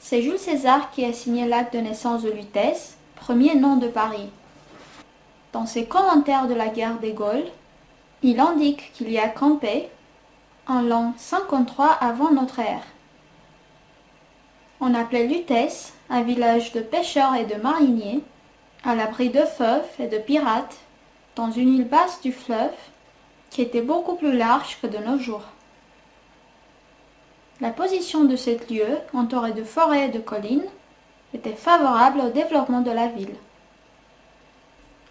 C'est Jules César qui a signé l'acte de naissance de Lutèce, premier nom de Paris. Dans ses commentaires de la guerre des Gaules, il indique qu'il y a campé en l'an 53 avant notre ère. On appelait Lutèce un village de pêcheurs et de mariniers, à l'abri de fauves et de pirates, dans une île basse du fleuve qui était beaucoup plus large que de nos jours. La position de ce lieu, entouré de forêts et de collines, était favorable au développement de la ville.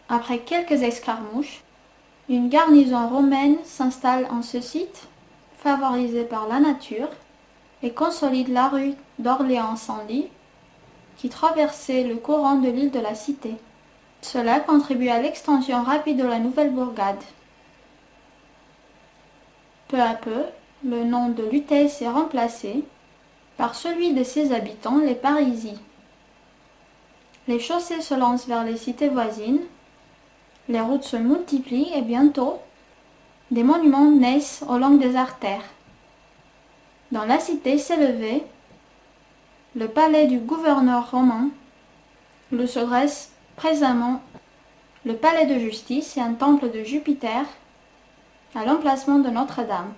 Après quelques escarmouches, une garnison romaine s'installe en ce site, favorisé par la nature, et consolide la rue d'Orléans-Senlis, qui traversait le courant de l'île de la Cité. Cela contribue à l'extension rapide de la nouvelle bourgade. Peu à peu, le nom de Lutèce est remplacé par celui de ses habitants, les Parisis. Les chaussées se lancent vers les cités voisines, les routes se multiplient et bientôt, des monuments naissent au long des artères. Dans la cité s'élevait le palais du gouverneur romain, où se dresse présentement le palais de justice et un temple de Jupiter à l'emplacement de Notre-Dame.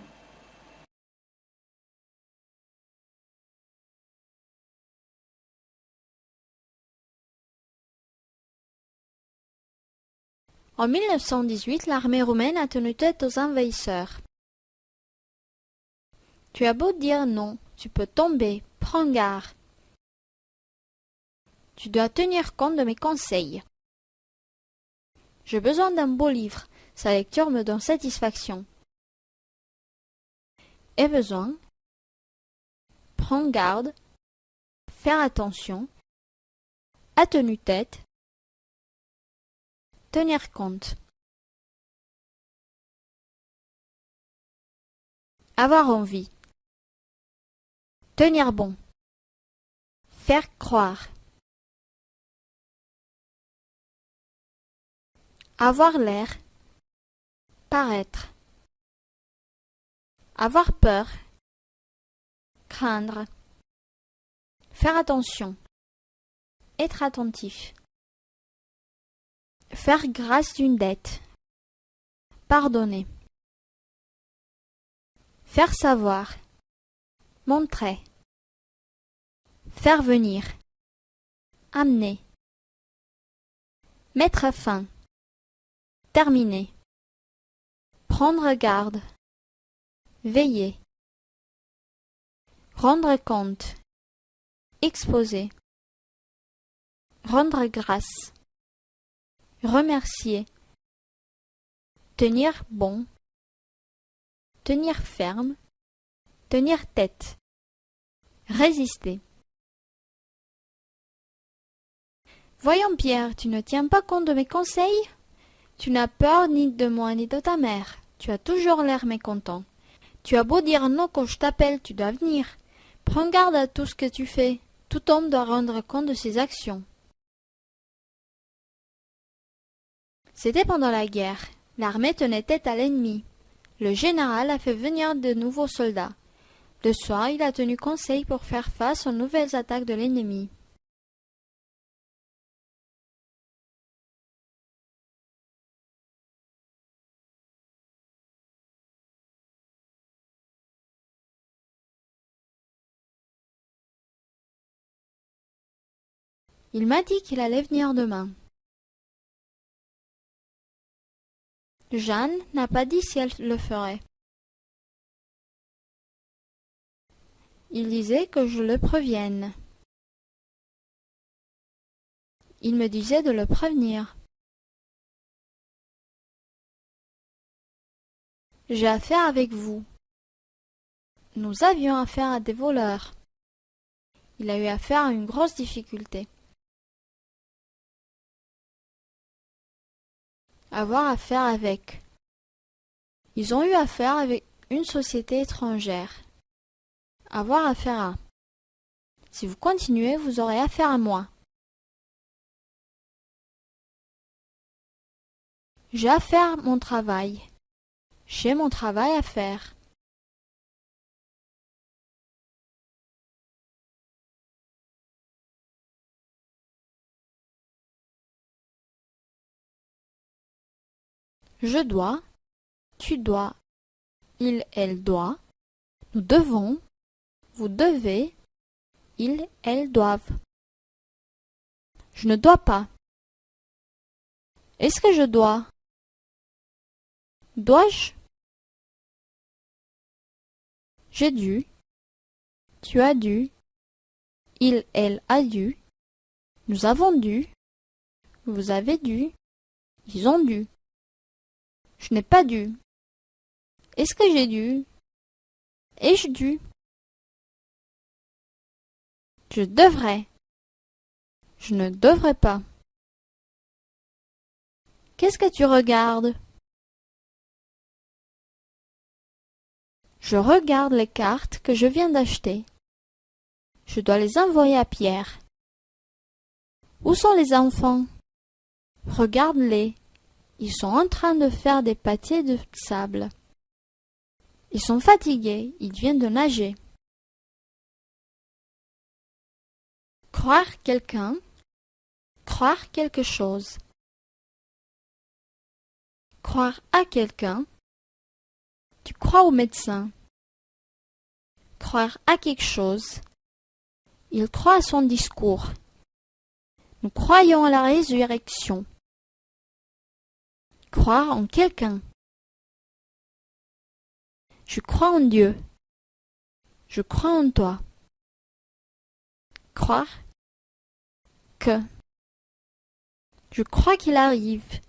En 1918, l'armée romaine a tenu tête aux envahisseurs. Tu as beau dire non, tu peux tomber, prends garde. Tu dois tenir compte de mes conseils. J'ai besoin d'un beau livre, sa lecture me donne satisfaction. Ai besoin, prends garde, faire attention, a tenu tête, tenir compte. Avoir envie. Tenir bon. Faire croire. Avoir l'air. Paraître. Avoir peur. Craindre. Faire attention. Être attentif. Faire grâce d'une dette. Pardonner. Faire savoir. Montrer. Faire venir. Amener. Mettre fin. Terminer. Prendre garde. Veiller. Rendre compte. Exposer. Rendre grâce. Remercier. Tenir bon. Tenir ferme. Tenir tête. Résister. Voyons Pierre, tu ne tiens pas compte de mes conseils? Tu n'as peur ni de moi ni de ta mère. Tu as toujours l'air mécontent. Tu as beau dire non quand je t'appelle, tu dois venir. Prends garde à tout ce que tu fais. Tout homme doit rendre compte de ses actions. C'était pendant la guerre. L'armée tenait tête à l'ennemi. Le général a fait venir de nouveaux soldats. Le soir, il a tenu conseil pour faire face aux nouvelles attaques de l'ennemi. Il m'a dit qu'il allait venir demain. Jeanne n'a pas dit si elle le ferait. Il disait que je le prévienne. Il me disait de le prévenir. J'ai affaire avec vous. Nous avions affaire à des voleurs. Il a eu affaire à une grosse difficulté. Avoir affaire avec. Ils ont eu affaire avec une société étrangère. Avoir affaire à. Si vous continuez, vous aurez affaire à moi. J'ai affaire à mon travail. J'ai mon travail à faire. Je dois, tu dois, il, elle doit, nous devons, vous devez, ils, elles doivent. Je ne dois pas. Est-ce que je dois? Dois-je? J'ai dû, tu as dû, il, elle a dû, nous avons dû, vous avez dû, ils ont dû. Je n'ai pas dû. Est-ce que j'ai dû? Ai-je dû? Je devrais. Je ne devrais pas. Qu'est-ce que tu regardes? Je regarde les cartes que je viens d'acheter. Je dois les envoyer à Pierre. Où sont les enfants? Regarde-les. Ils sont en train de faire des pâtés de sable. Ils sont fatigués, ils viennent de nager. Croire quelqu'un, croire quelque chose. Croire à quelqu'un, tu crois au médecin. Croire à quelque chose, il croit à son discours. Nous croyons à la résurrection. Croire en quelqu'un. Je crois en Dieu. Je crois en toi. Croire que. Je crois qu'il arrive.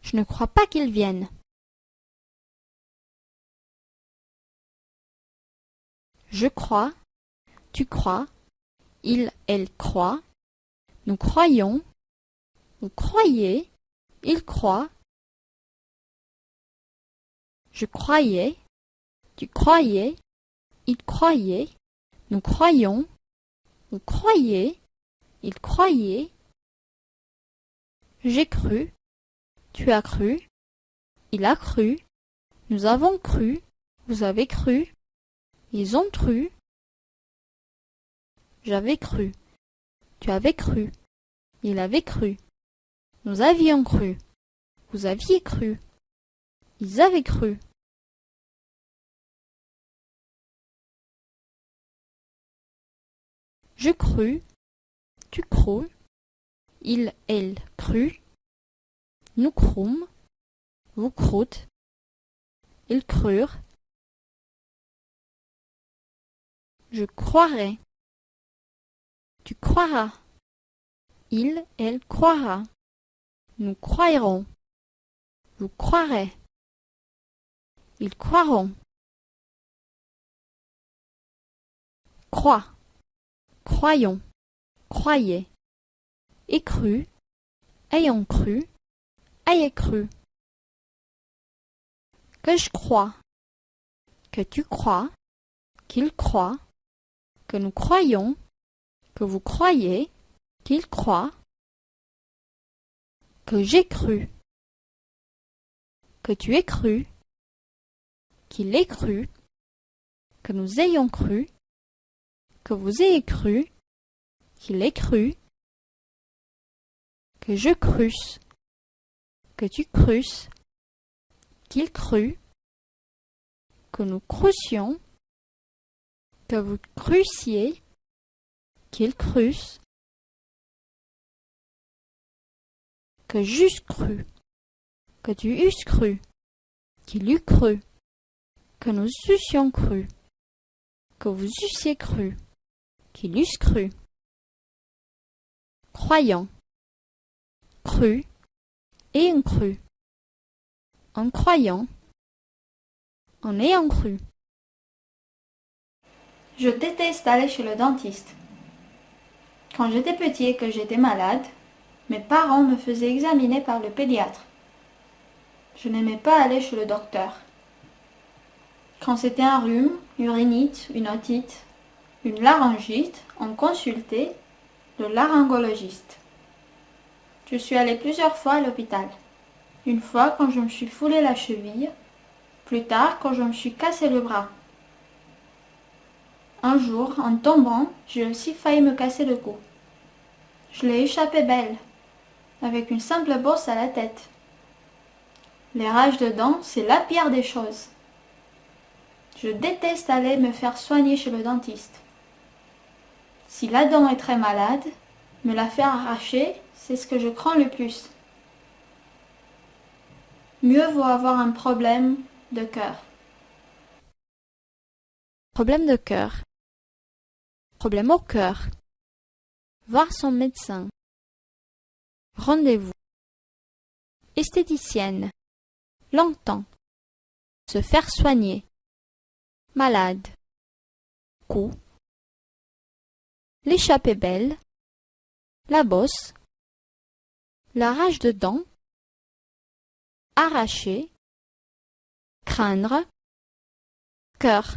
Je ne crois pas qu'il vienne. Je crois, tu crois, il, elle croit, nous croyons, vous croyez, il croit, je croyais, tu croyais, il croyait, nous croyons, vous croyez, il croyait, j'ai cru, tu as cru, il a cru, nous avons cru, vous avez cru, ils ont cru, j'avais cru, tu avais cru, il avait cru, nous avions cru, vous aviez cru, ils avaient cru. Je crus, tu crus, il, elle crut, nous crûmes, vous crûtes, ils crurent, je croirai, tu croiras, il, elle croira, nous croirons, vous croirez, ils croiront. Crois, croyons, croyez, et cru, ayons cru, ayez cru. Que je crois, que tu crois, qu'il croit, que nous croyons, que vous croyez, qu'il croit, que j'ai cru, que tu aies cru, qu'il ait cru, que nous ayons cru, que vous ayez cru, qu'il ait cru, que je crusse, que tu crusses, qu'il crut, que nous crussions, que vous crussiez, qu'il crusse, que j'eusse cru, que tu eusses cru, qu'il eût cru, que nous eussions cru, que vous eussiez cru, qu'il eusse cru. Croyant, cru, ayant cru, en croyant, en ayant cru. Je déteste aller chez le dentiste. Quand j'étais petit et que j'étais malade, mes parents me faisaient examiner par le pédiatre. Je n'aimais pas aller chez le docteur. Quand c'était un rhume, une rhinite, une otite, une laryngite, on consultait le laryngologiste. Je suis allée plusieurs fois à l'hôpital. Une fois quand je me suis foulé la cheville, plus tard quand je me suis cassé le bras. Un jour, en tombant, j'ai aussi failli me casser le cou. Je l'ai échappé belle, avec une simple bosse à la tête. Les rages de dents, c'est la pire des choses. Je déteste aller me faire soigner chez le dentiste. Si la dent est très malade, me la faire arracher, c'est ce que je crains le plus. Mieux vaut avoir un problème de cœur. Problème de cœur. Problème au cœur. Voir son médecin. Rendez-vous. Esthéticienne. Longtemps. Se faire soigner. Malade. Coup. L'échappée belle. La bosse. La rage de dents. Arracher. Craindre. Cœur.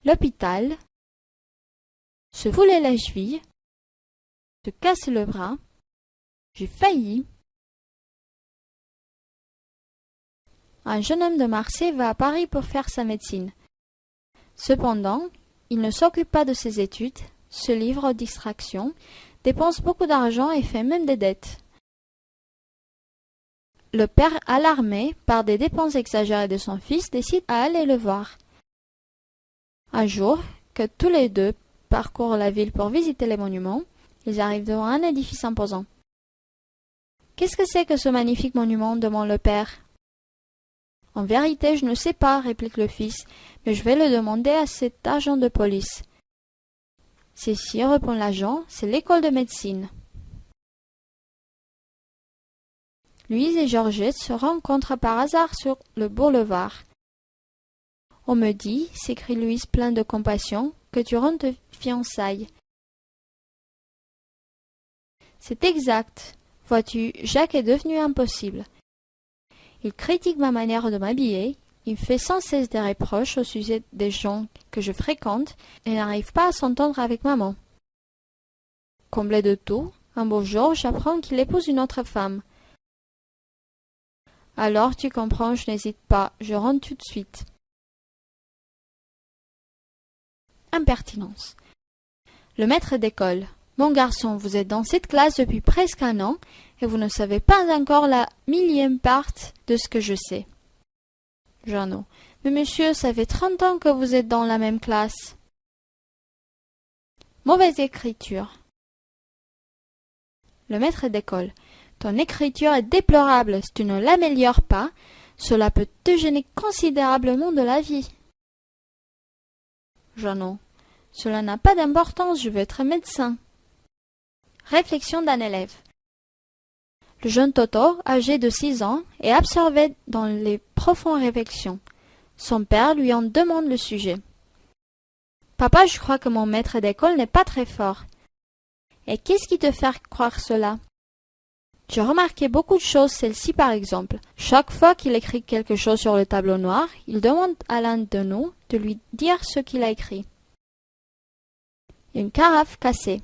L'hôpital. Se fouler la cheville. Se casser le bras. J'ai failli. Un jeune homme de Marseille va à Paris pour faire sa médecine. Cependant, il ne s'occupe pas de ses études, se livre aux distractions, dépense beaucoup d'argent et fait même des dettes. Le père, alarmé par des dépenses exagérées de son fils, décide à aller le voir. Un jour, que tous les deux parcourent la ville pour visiter les monuments, ils arrivent devant un édifice imposant. « Qu'est-ce que c'est que ce magnifique monument » demande le père. « En vérité, je ne sais pas, » réplique le fils, « mais je vais le demander à cet agent de police. »« C'est si, » répond l'agent, « c'est l'école de médecine. » Louise et Georgette se rencontrent par hasard sur le boulevard. « On me dit, » s'écrie Louise plein de compassion, « que tu rentres de fiançailles. » C'est exact. Vois-tu, Jacques est devenu impossible. Il critique ma manière de m'habiller, il fait sans cesse des reproches au sujet des gens que je fréquente et n'arrive pas à s'entendre avec maman. Comblé de tout, un beau jour, j'apprends qu'il épouse une autre femme. Alors, tu comprends, je n'hésite pas, je rentre tout de suite. Impertinence. Le maître d'école. Mon garçon, vous êtes dans cette classe depuis presque un an et vous ne savez pas encore la millième part de ce que je sais. Jeannot. Mais monsieur, ça fait 30 ans que vous êtes dans la même classe. Mauvaise écriture. Le maître d'école. Ton écriture est déplorable. Si tu ne l'améliores pas, cela peut te gêner considérablement de la vie. Jeannot. Cela n'a pas d'importance, je veux être médecin. Réflexion d'un élève. Le jeune Toto, âgé de 6 ans, est absorbé dans les profondes réflexions. Son père lui en demande le sujet. « Papa, je crois que mon maître d'école n'est pas très fort. »« Et qu'est-ce qui te fait croire cela ?»« J'ai remarqué beaucoup de choses, celle-ci par exemple. Chaque fois qu'il écrit quelque chose sur le tableau noir, il demande à l'un de nous de lui dire ce qu'il a écrit. » Une carafe cassée.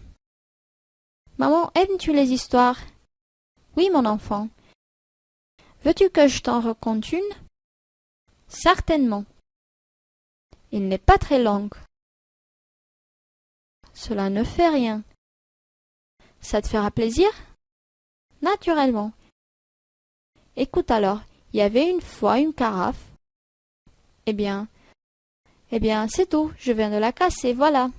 Maman, aimes-tu les histoires? Oui, mon enfant. Veux-tu que je t'en raconte une? Certainement. Il n'est pas très long. Cela ne fait rien. Ça te fera plaisir? Naturellement. Écoute alors, il y avait une fois une carafe. Eh bien, c'est tout, je viens de la casser, voilà.